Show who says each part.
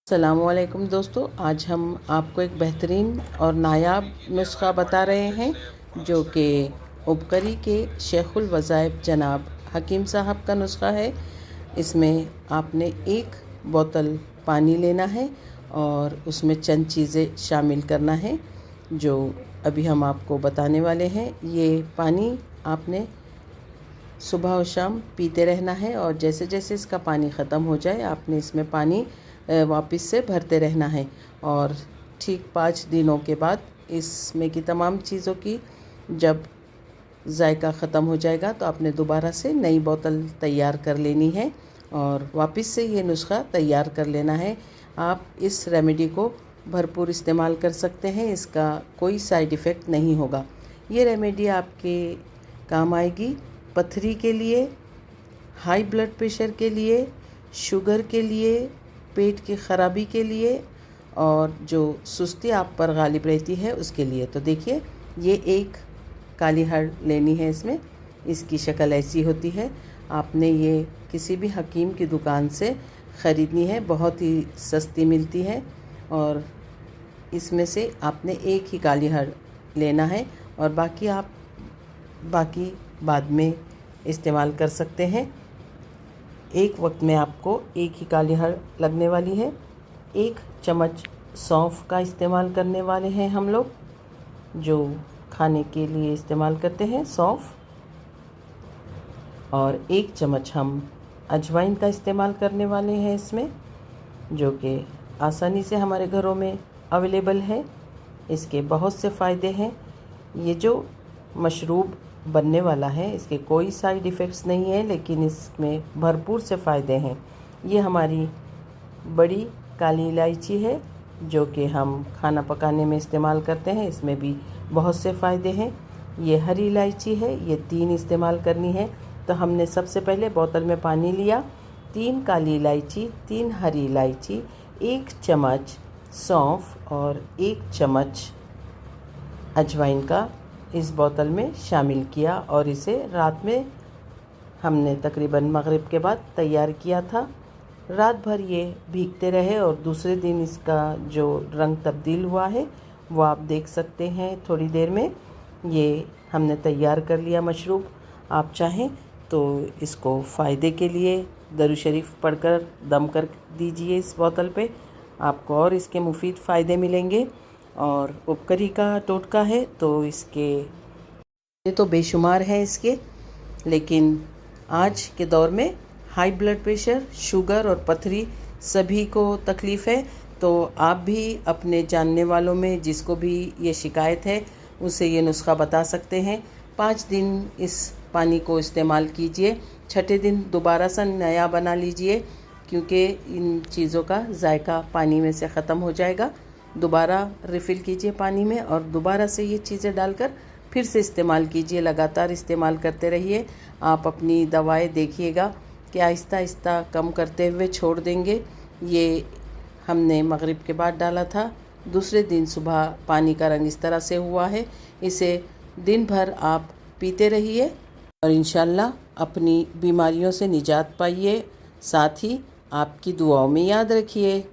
Speaker 1: अस्सलामुअलैकुम दोस्तों, आज हम आपको एक बेहतरीन और नायाब नुस्खा बता रहे हैं जो कि उपकरी के शेखुल वज़ाइफ जनाब हकीम साहब का नुस्खा है। इसमें आपने एक बोतल पानी लेना है और उसमें चंद चीज़ें शामिल करना है जो अभी हम आपको बताने वाले हैं। ये पानी आपने सुबह और शाम पीते रहना है और जैसे जैसे इसका पानी ख़त्म हो जाए आपने इसमें पानी वापस से भरते रहना है और ठीक 5 दिनों के बाद इसमें की तमाम चीज़ों की जब जायका ख़त्म हो जाएगा तो आपने दोबारा से नई बोतल तैयार कर लेनी है और वापस से ये नुस्खा तैयार कर लेना है। आप इस रेमेडी को भरपूर इस्तेमाल कर सकते हैं, इसका कोई साइड इफ़ेक्ट नहीं होगा। ये रेमेडी आपके काम आएगी पथरी के लिए, हाई ब्लड प्रेशर के लिए, शुगर के लिए, पेट की ख़राबी के लिए और जो सुस्ती आप पर गालिब रहती है उसके लिए। तो देखिए, ये एक काली हड़ लेनी है। इसकी शक्ल ऐसी होती है। आपने ये किसी भी हकीम की दुकान से ख़रीदनी है, बहुत ही सस्ती मिलती है और इसमें से आपने एक ही काली हड़ लेना है और बाकी बाद में इस्तेमाल कर सकते हैं। एक वक्त में आपको एक ही काली हड़ लगने वाली है। 1 चम्मच सौंफ का इस्तेमाल करने वाले हैं हम लोग, जो खाने के लिए इस्तेमाल करते हैं सौंफ, और 1 चम्मच हम अजवाइन का इस्तेमाल करने वाले हैं इसमें, जो कि आसानी से हमारे घरों में अवेलेबल है। इसके बहुत से फ़ायदे हैं। ये जो मशरूब बनने वाला है इसके कोई साइड इफ़ेक्ट्स नहीं है, लेकिन इसमें भरपूर से फ़ायदे हैं। ये हमारी बड़ी काली इलायची है जो कि हम खाना पकाने में इस्तेमाल करते हैं, इसमें भी बहुत से फ़ायदे हैं। ये हरी इलायची है, ये 3 इस्तेमाल करनी है। तो हमने सबसे पहले बोतल में पानी लिया, 3 काली इलायची, 3 हरी इलायची, 1 चम्मच सौंफ और 1 चम्मच अजवाइन का इस बोतल में शामिल किया और इसे रात में हमने तकरीबन मगरिब के बाद तैयार किया था। रात भर ये भीगते रहे और दूसरे दिन इसका जो रंग तब्दील हुआ है वो आप देख सकते हैं। थोड़ी देर में ये हमने तैयार कर लिया मशरूब। आप चाहें तो इसको फ़ायदे के लिए दरूद शरीफ पढ़कर दम कर दीजिए इस बोतल पे, आपको और इसके मुफीद फ़ायदे मिलेंगे। और उपकरी का टोटका है तो इसके ये तो बेशुमार हैं इसके, लेकिन आज के दौर में हाई ब्लड प्रेशर, शुगर और पथरी सभी को तकलीफ़ है। तो आप भी अपने जानने वालों में जिसको भी ये शिकायत है उसे ये नुस्खा बता सकते हैं। 5 दिन इस पानी को इस्तेमाल कीजिए, 6ठे दिन दोबारा से नया बना लीजिए, क्योंकि इन चीज़ों का जायका पानी में से ख़त्म हो जाएगा। दोबारा रिफ़िल कीजिए पानी में और दोबारा से ये चीज़ें डालकर फिर से इस्तेमाल कीजिए। लगातार इस्तेमाल करते रहिए। आप अपनी दवाएं देखिएगा कि आहिस्ता आहिस्ता कम करते हुए छोड़ देंगे। ये हमने मगरिब के बाद डाला था, दूसरे दिन सुबह पानी का रंग इस तरह से हुआ है। इसे दिन भर आप पीते रहिए और इंशाल्लाह अपनी बीमारियों से निजात पाइए। साथ ही आपकी दुआओं में याद रखिए।